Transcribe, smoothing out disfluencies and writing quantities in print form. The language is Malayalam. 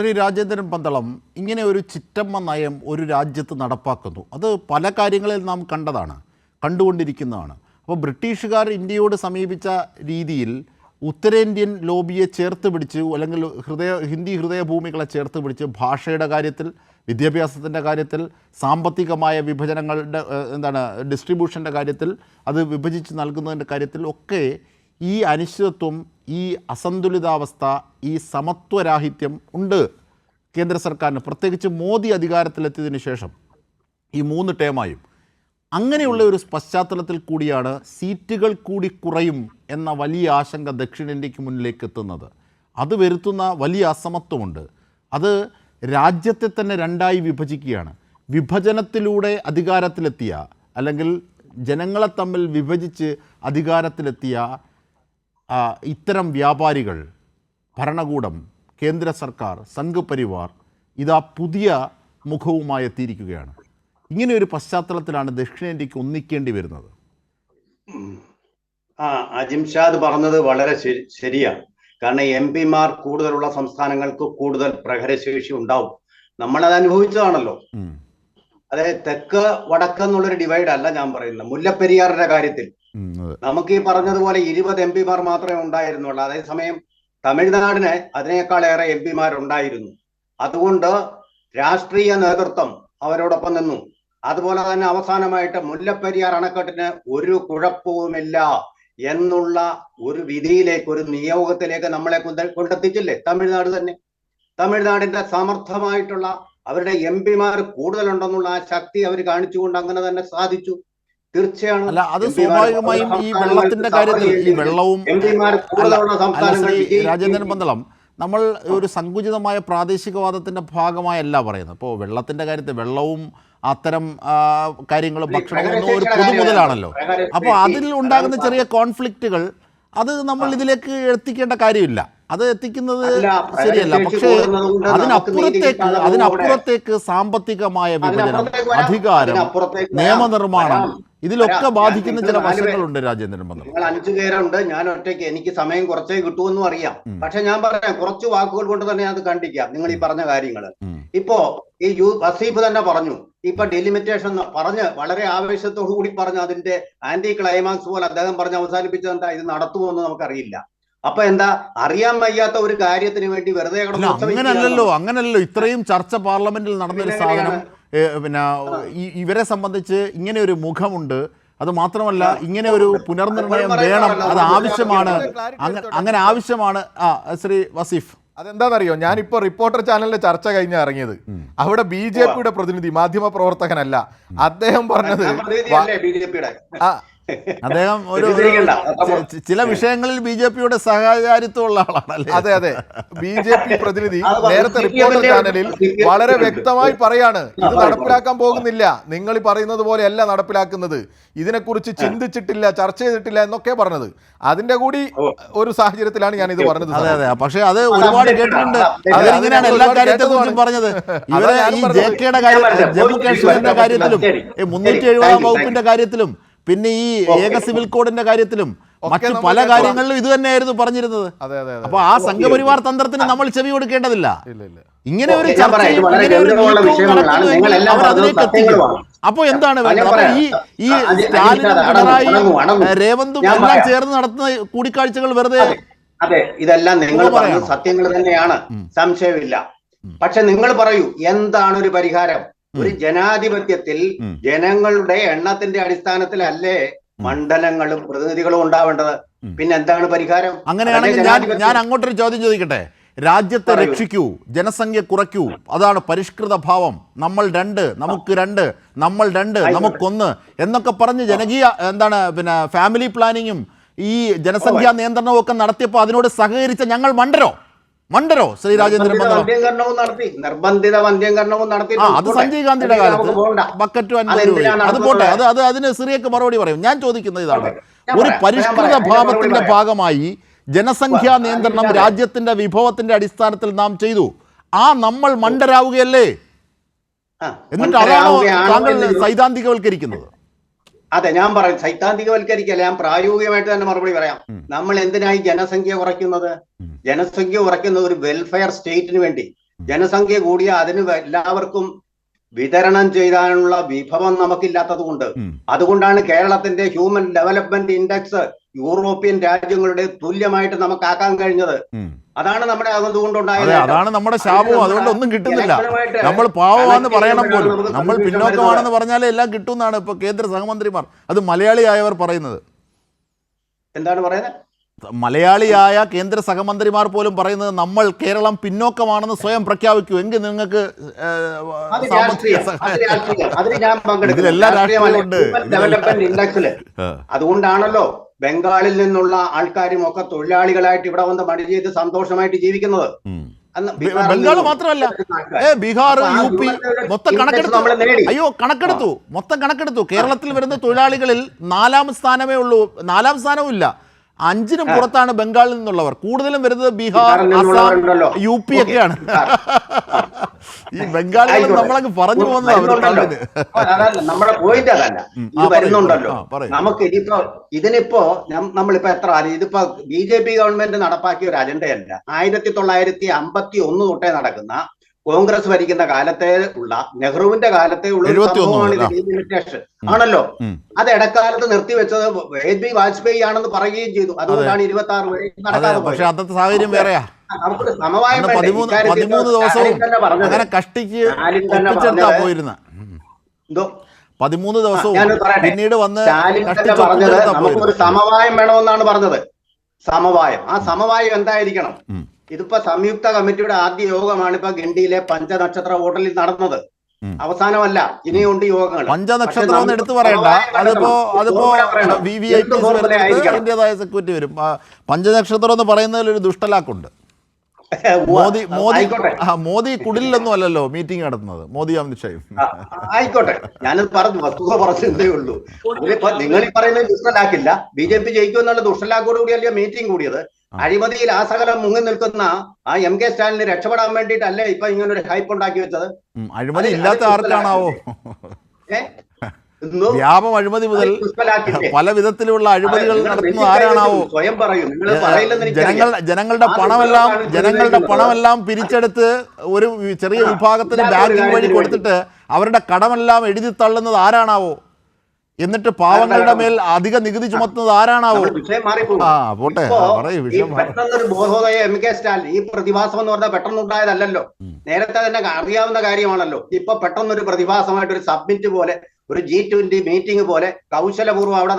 ശ്രീ രാജേന്ദ്രൻ പന്തളം, ഇങ്ങനെ ഒരു ചിറ്റമ്മ നയം ഒരു രാജ്യത്ത് നടപ്പാക്കുന്നു. അത് പല കാര്യങ്ങളിൽ നാം കണ്ടുകൊണ്ടിരിക്കുന്നതാണ്. അപ്പോൾ ബ്രിട്ടീഷുകാർ ഇന്ത്യയോട് സമീപിച്ച രീതിയിൽ ഉത്തരേന്ത്യൻ ലോബിയെ ചേർത്ത് പിടിച്ച്, അല്ലെങ്കിൽ ഹിന്ദി ഹൃദയഭൂമികളെ ചേർത്ത് പിടിച്ച് ഭാഷയുടെ കാര്യത്തിൽ, വിദ്യാഭ്യാസത്തിൻ്റെ കാര്യത്തിൽ, സാമ്പത്തികമായ വിഭജനങ്ങളുടെ ഡിസ്ട്രിബ്യൂഷൻ്റെ കാര്യത്തിൽ, അത് വിഭജിച്ച് നൽകുന്നതിൻ്റെ കാര്യത്തിൽ ഒക്കെ ഈ അനിശ്ചിതത്വം, ഈ അസന്തുലിതാവസ്ഥ, ഈ സമത്വരാഹിത്യം ഉണ്ട് കേന്ദ്ര സർക്കാരിന്. പ്രത്യേകിച്ച് മോദി അധികാരത്തിലെത്തിയതിനു ശേഷം ഈ 3 ടേമായും. അങ്ങനെയുള്ള ഒരു പശ്ചാത്തലത്തിൽ കൂടിയാണ് സീറ്റുകൾ കൂടി കുറയും എന്ന വലിയ ആശങ്ക ദക്ഷിണേന്ത്യക്ക് മുന്നിലേക്ക് എത്തുന്നത്. അത് വരുത്തുന്ന വലിയ അസമത്വമുണ്ട്. അത് രാജ്യത്തെ തന്നെ 2ആയി വിഭജിക്കുകയാണ്. വിഭജനത്തിലൂടെ അധികാരത്തിലെത്തിയ, അല്ലെങ്കിൽ ജനങ്ങളെ തമ്മിൽ വിഭജിച്ച് അധികാരത്തിലെത്തിയ ഇത്തരം വ്യാപാരികൾ, ഭരണകൂടം, കേന്ദ്ര സർക്കാർ, സംഘ് പരിവാർ ഇതാ പുതിയ മുഖവുമായി എത്തിയിരിക്കുകയാണ്. ഇങ്ങനെ ഒരു പശ്ചാത്തലത്തിലാണ് ദക്ഷിണേന്ത്യക്ക് ഒന്നിക്കേണ്ടി വരുന്നത്. അജിംഷാദ് പറഞ്ഞത് വളരെ ശരിയാണ്. കാരണം MP-മാർ കൂടുതലുള്ള സംസ്ഥാനങ്ങൾക്ക് കൂടുതൽ പ്രഹരശേഷി ഉണ്ടാവും. നമ്മളത് അനുഭവിച്ചതാണല്ലോ. അതായത് തെക്ക് വടക്ക് എന്നുള്ളൊരു ഡിവൈഡ് അല്ല ഞാൻ പറയുന്നത്. മുല്ലപ്പെരിയാറിന്റെ കാര്യത്തിൽ നമുക്ക് ഈ പറഞ്ഞതുപോലെ 20 MP-മാർ മാത്രമേ ഉണ്ടായിരുന്നുള്ളൂ. അതേസമയം തമിഴ്നാടിന് അതിനേക്കാളേറെ MP-മാരുണ്ടായിരുന്നു. അതുകൊണ്ട് രാഷ്ട്രീയ നേതൃത്വം അവരോടൊപ്പം നിന്നു. അതുപോലെ തന്നെ അവസാനമായിട്ട് മുല്ലപ്പെരിയാർ അണക്കെട്ടിന് ഒരു കുഴപ്പവുമില്ല എന്നുള്ള ഒരു വിധിയിലേക്ക്, ഒരു നിയോഗത്തിലേക്ക് നമ്മളെ കൊണ്ടെത്തിച്ചില്ലേ തമിഴ്നാട് തന്നെ. തമിഴ്നാടിന്റെ സമർത്ഥമായിട്ടുള്ള അവരുടെ MP-മാർ കൂടുതലുണ്ടെന്നുള്ള ആ ശക്തി അവർ കാണിച്ചുകൊണ്ട് അങ്ങനെ തന്നെ സാധിച്ചു. തീർച്ചയാണ്. അല്ല, അത് സ്വാഭാവികമായും ഈ വെള്ളത്തിന്റെ കാര്യത്തിൽ, ഈ വെള്ളവും രാജേന്ദ്രൻ പന്തളം, നമ്മൾ ഒരു സങ്കുചിതമായ പ്രാദേശികവാദത്തിന്റെ ഭാഗമായല്ല പറയുന്നത്. ഇപ്പോൾ വെള്ളത്തിന്റെ കാര്യത്തിൽ വെള്ളവും അത്തരം കാര്യങ്ങളും ഭക്ഷണവും ഒന്നും ഒരു പൊതുമുതലാണല്ലോ. അപ്പോൾ അതിൽ ഉണ്ടാകുന്ന ചെറിയ കോൺഫ്ലിക്റ്റുകൾ അത് നമ്മൾ ഇതിലേക്ക് എത്തിക്കേണ്ട കാര്യമില്ല. അത് എത്തിക്കുന്നത് ശരിയല്ല. പക്ഷേ അതിനപ്പുറത്തേക്ക് സാമ്പത്തികമായ വിഭജനം, അധികാരം, നിയമനിർമ്മാണം, ഇതിലൊക്കെ ബാധിക്കുന്ന ചില വശങ്ങളുണ്ട്. രാജേന്ദ്രൻ പന്തളം, നിങ്ങൾ 5 പേരുണ്ട്, ഞാൻ ഒറ്റയ്ക്ക്, എനിക്ക് സമയം കുറച്ചേ കിട്ടുമെന്നും അറിയാം. പക്ഷെ ഞാൻ പറയാം, കുറച്ച് വാക്കുകൾ കൊണ്ട് തന്നെ അത് കണ്ടിക്കാം നിങ്ങൾ ഈ പറഞ്ഞ കാര്യങ്ങൾ. ഇപ്പോ ഈ വസീഫ് തന്നെ പറഞ്ഞു, ഇപ്പൊ ഡെലിമിറ്റേഷൻ പറഞ്ഞ് വളരെ ആവേശത്തോടു കൂടി പറഞ്ഞു, അതിന്റെ ആന്റി ക്ലൈമാക്സ് പോലെ അദ്ദേഹം പറഞ്ഞ് അവസാനിപ്പിച്ചതെന്താ, ഇത് നടത്തുമോന്ന് നമുക്കറിയില്ല. അപ്പൊ എന്താ, അറിയാൻ വയ്യാത്ത ഒരു കാര്യത്തിന് വേണ്ടി വെറുതെ അങ്ങനല്ലോ ഇത്രയും ചർച്ച പാർലമെന്റിൽ നടന്നൊരു സാധനം. പിന്നെ ഇവരെ സംബന്ധിച്ച് ഇങ്ങനെ ഒരു മുഖമുണ്ട്. അത് മാത്രമല്ല, ഇങ്ങനെ ഒരു പുനർനിർണയം വേണം, അത് ആവശ്യമാണ്, അങ്ങനെ ആവശ്യമാണ്. ശ്രീ വസീഫ്, അതെന്താണെന്നറിയോ, ഞാനിപ്പോ റിപ്പോർട്ടർ ചാനലിന്റെ ചർച്ച കഴിഞ്ഞ ഇറങ്ങിയത്. അവിടെ BJP-യുടെ പ്രതിനിധി, മാധ്യമ പ്രവർത്തകനല്ല, അദ്ദേഹം പറഞ്ഞത്, അദ്ദേഹം ഒരു ചില വിഷയങ്ങളിൽ BJP-യുടെ സഹചാരിത്വമുള്ള ആളാണ്. അതെ, BJP പ്രതിനിധി നേരത്തെ റിപ്പോർട്ടർ ചാനലിൽ വളരെ വ്യക്തമായി പറയാണ്, ഇത് നടപ്പിലാക്കാൻ പോകുന്നില്ല, നിങ്ങൾ ഈ പറയുന്നത് പോലെയല്ല നടപ്പിലാക്കുന്നത്, ഇതിനെക്കുറിച്ച് ചിന്തിച്ചിട്ടില്ല, ചർച്ച ചെയ്തിട്ടില്ല എന്നൊക്കെ പറഞ്ഞത്. അതിന്റെ കൂടി ഒരു സാഹചര്യത്തിലാണ് ഞാൻ ഇത് പറഞ്ഞത്. അതെ, പക്ഷെ അത് ഒരുപാട് കേട്ടിട്ടുണ്ട്. അവരിങ്ങനെയാണ് എല്ലാ കാര്യത്തെക്കുറിച്ചും പറഞ്ഞത്. ഇവരെ ഈ JK-യുടെ കാര്യം, ജമ്മു കാശ്മീരിന്റെ കാര്യത്തിലും 370 വകുപ്പിന്റെ കാര്യത്തിലും, പിന്നെ ഈ ഏക സിവിൽ കോഡിന്റെ കാര്യത്തിലും മറ്റു പല കാര്യങ്ങളിലും ഇത് തന്നെയായിരുന്നു പറഞ്ഞിരുന്നത്. അപ്പൊ ആ സംഘപരിവാർ തന്ത്രത്തിന് നമ്മൾ ചെവി കൊടുക്കേണ്ടതില്ല. ഇങ്ങനെ ഒരു ചർച്ചയും ഇങ്ങനെ ഒരു നീക്കവും നടത്തുന്നുവെങ്കിൽ അവർ അതിലേക്ക് എത്തിക്കും. അപ്പൊ എന്താണ് വേണ്ടത്? അപ്പൊ ഈ സ്റ്റാലിനും പിണറായിയും രേവന്തും എല്ലാം ചേർന്ന് നടത്തുന്ന കൂടിക്കാഴ്ചകൾ വെറുതെ? അതെ, ഇതെല്ലാം നിങ്ങൾ പറഞ്ഞ സത്യങ്ങൾ തന്നെയാണ്, സംശയമില്ല. പക്ഷെ നിങ്ങൾ പറയൂ, എന്താണ് ഒരു പരിഹാരം? ഒരു ജനാധിപത്യത്തിൽ ജനങ്ങളുടെ എണ്ണത്തിന്റെ അടിസ്ഥാനത്തിലല്ലേ മണ്ഡലങ്ങളും പ്രതിനിധികളും ഉണ്ടാവേണ്ടത്? പിന്നെ എന്താണ് പരിഹാരം? അങ്ങനെയാണെങ്കിൽ ഞാൻ അങ്ങോട്ടൊരു ചോദ്യം ചോദിക്കട്ടെ. രാജ്യത്തെ രക്ഷിക്കൂ, ജനസംഖ്യ കുറയ്ക്കൂ, അതാണ് പരിഷ്കൃത ഭാവം. നമ്മൾ 2, നമുക്ക് 2, നമ്മൾ 2, നമുക്കൊന്ന് എന്നൊക്കെ പറഞ്ഞ് ജനകീയ പിന്നെ ഫാമിലി പ്ലാനിങ്ങും ഈ ജനസംഖ്യാ നിയന്ത്രണവും ഒക്കെ നടത്തിയപ്പോൾ അതിനോട് സഹകരിച്ച ഞങ്ങൾ മണ്ടരോ ശ്രീ രാജേന്ദ്രൻ പന്തളം? നിർബന്ധിത വന്ധ്യംകരണവും നടത്തി. അത് സഞ്ജയ് ഗാന്ധിയുടെ കാലത്ത് ബക്കറ്റ് 50 രൂപ. അത് പോട്ടെ, അതിന് സിറിയക്ക് മറുപടി പറയും. ഞാൻ ചോദിക്കുന്നത് ഇതാണ്, ഒരു പരിഷ്കൃത ഭാവത്തിന്റെ ഭാഗമായി ജനസംഖ്യാ നിയന്ത്രണം രാജ്യത്തിന്റെ വിഭവത്തിന്റെ അടിസ്ഥാനത്തിൽ നാം ചെയ്തു. നമ്മൾ മണ്ടരാവുകയല്ലേ? എന്നിട്ട് അതാണോ താങ്കൾ സൈദ്ധാന്തികവൽക്കരിക്കുന്നത്? അതെ, ഞാൻ പറയും സൈദ്ധാന്തികവൽക്കരിക്കല്ല, ഞാൻ പ്രായോഗികമായിട്ട് തന്നെ മറുപടി പറയാം. നമ്മൾ എന്തിനായി ജനസംഖ്യ കുറയ്ക്കുന്നത്? ജനസംഖ്യ കുറയ്ക്കുന്നത് ഒരു വെൽഫെയർ സ്റ്റേറ്റിന് വേണ്ടി, ജനസംഖ്യ കൂടിയ അതിന് എല്ലാവർക്കും വിതരണം ചെയ്യാനുള്ള വിഭവം നമുക്കില്ലാത്തത് കൊണ്ട്. അതുകൊണ്ടാണ് കേരളത്തിന്റെ ഹ്യൂമൻ ഡെവലപ്മെന്റ് ഇൻഡെക്സ് യൂറോപ്യൻ രാജ്യങ്ങളുടെ തുല്യമായിട്ട് നമുക്കാക്കാൻ കഴിഞ്ഞത്. അതാണ് നമ്മുടെ അതുകൊണ്ടുണ്ടായത്. അതാണ് നമ്മുടെ ശാപവും. അതുകൊണ്ട് ഒന്നും കിട്ടുന്നില്ല. നമ്മൾ പാവമാണെന്ന് പറയണം പോലും. നമ്മൾ പിന്നോക്കമാണെന്ന് പറഞ്ഞാലേ എല്ലാം കിട്ടുമെന്നാണ് ഇപ്പൊ കേന്ദ്ര സഹമന്ത്രിമാർ, അത് മലയാളിയായവർ പറയുന്നത്. എന്താണ് പറയുന്നത്? മലയാളിയായ കേന്ദ്ര സഹമന്ത്രിമാർ പോലും പറയുന്നത് നമ്മൾ കേരളം പിന്നോക്കമാണെന്ന് സ്വയം പ്രഖ്യാപിക്കൂ, എങ്കിൽ നിങ്ങൾക്ക് ഡെവലപ്മെന്റ് ഇൻഡെക്സില്. അതുകൊണ്ടാണല്ലോ ബംഗാളിൽ നിന്നുള്ള ആൾക്കാരും ഒക്കെ തൊഴിലാളികളായിട്ട് ഇവിടെ വന്ന് പണി ചെയ്ത് സന്തോഷമായിട്ട് ജീവിക്കുന്നത്. ബംഗാൾ മാത്രമല്ല, ബീഹാർ, UP മൊത്തം കണക്കെടുത്തു. മൊത്തം കണക്കെടുത്തു. കേരളത്തിൽ വരുന്ന തൊഴിലാളികളിൽ 4ാം സ്ഥാനമേ ഉള്ളൂ. 4ാം സ്ഥാനവും ഇല്ല, 5നും പുറത്താണ് ബംഗാളിൽ നിന്നുള്ളവർ. കൂടുതലും വരുന്നത് ബീഹാർ, അസം, UP ഒക്കെയാണ്. ഈ ബംഗാളികൾ നമ്മളങ്ങ് പറഞ്ഞു പോകുന്നത്. നമ്മുടെ പോയിന്റ് അതല്ല, ഇത് വരുന്നുണ്ടല്ലോ നമുക്ക്. ഇതിനിപ്പോ നമ്മളിപ്പോ എത്ര ഇതിപ്പോ BJP ഗവൺമെന്റ് നടപ്പാക്കിയ ഒരു അജണ്ടയല്ല. 1951 തൊട്ടേ നടക്കുന്ന കോൺഗ്രസ് ഭരിക്കുന്ന കാലത്തെ ഉള്ള, നെഹ്റുവിന്റെ കാലത്തെ ഉള്ള ലിമിറ്റേഷൻ ആണല്ലോ. അത് ഇടക്കാലത്ത് നിർത്തിവെച്ചത് AB വാജ്പേയി ആണെന്ന് പറയുകയും ചെയ്തു. അതുകൊണ്ടാണ് 26 വരെ നടക്കാതെ പോയത്. പക്ഷെ അന്നത്തെ സാഹചര്യം വേറെയാ. നമുക്കൊരു സമവായം 13 ദിവസവും അങ്ങനെ കഷ്ടിച്ച് പോയിരുന്ന എന്തോ 13 ദിവസവും പിന്നീട് വന്ന് പറഞ്ഞത് നമുക്കൊരു സമവായം വേണമെന്നാണ് പറഞ്ഞത്. സമവായം. ആ സമവായം എന്തായിരിക്കണം? ഇതിപ്പോ സംയുക്ത കമ്മിറ്റിയുടെ ആദ്യ യോഗമാണ് ഇപ്പൊ ഗണ്ടിയിലെ പഞ്ചനക്ഷത്ര ഹോട്ടലിൽ നടന്നത്. അവസാനമല്ല, ഇനിയുണ്ട് യോഗങ്ങൾ. പഞ്ചനക്ഷത്രം എടുത്തു പറയണ്ട, അതിപ്പോ അതിന്റേതായ സെക്യൂരിറ്റി വരും. പഞ്ചനക്ഷത്രം എന്ന് പറയുന്നതിൽ ഒരു ദുഷ്ടലാക്കുണ്ട്. മോദി കുടിലൊന്നും അല്ലല്ലോ മീറ്റിംഗ് നടത്തുന്നത്, മോദി അമിത്ഷായും. ആയിക്കോട്ടെ, ഞാനത് പറഞ്ഞു, വസ്തുത പറഞ്ഞതേ ഉള്ളൂ. നിങ്ങൾ ഈ പറയുന്നത് ദുഷ്ടലാക്കില്ല. BJP ജയിക്കുമെന്നുള്ള ദുഷ്ടലാക്കോട് കൂടിയല്ലേ മീറ്റിംഗ് കൂടിയത്. അഴിമതിയിൽ ആ സകലം മുങ്ങി നിൽക്കുന്ന ആ MK സ്റ്റാലിന് രക്ഷപ്പെടാൻ വേണ്ടിയിട്ടല്ലേ ഇപ്പൊ ഇങ്ങനൊരു ഹൈപ്പ് ഉണ്ടാക്കി വെച്ചത്. അഴിമതി ഇല്ലാത്ത ആർക്കാണാവോ? വ്യാപം അഴിമതി മുതൽ പല വിധത്തിലുള്ള അഴിമതികൾ നടത്തുന്നത് ആരാണാവോ? സ്വയം പറയൂ. ജനങ്ങളുടെ പണമെല്ലാം പിരിച്ചെടുത്ത് ഒരു ചെറിയ വിഭാഗത്തിന് ബാങ്കിങ് വഴി കൊടുത്തിട്ട് അവരുടെ കടമെല്ലാം എഴുതി തള്ളുന്നത് ആരാണാവോ? എന്നിട്ട് പാവങ്ങളുടെ മേൽ അധിക നികുതി ചുമത്തുന്നത് ആരാണാവോ? പെട്ടെന്നൊരു ബോധോദയ MK സ്റ്റാലിൻ. ഈ പ്രതിഭാസം എന്ന് പറഞ്ഞാൽ പെട്ടെന്നുണ്ടായതല്ലോ, നേരത്തെ തന്നെ അറിയാവുന്ന കാര്യമാണല്ലോ. ഇപ്പൊ പെട്ടെന്നൊരു പ്രതിഭാസമായിട്ട് ഒരു സബ്മിറ്റ് പോലെ, ഒരു G20 മീറ്റിംഗ് പോലെ കൗശലപൂർവ്വം അവിടെ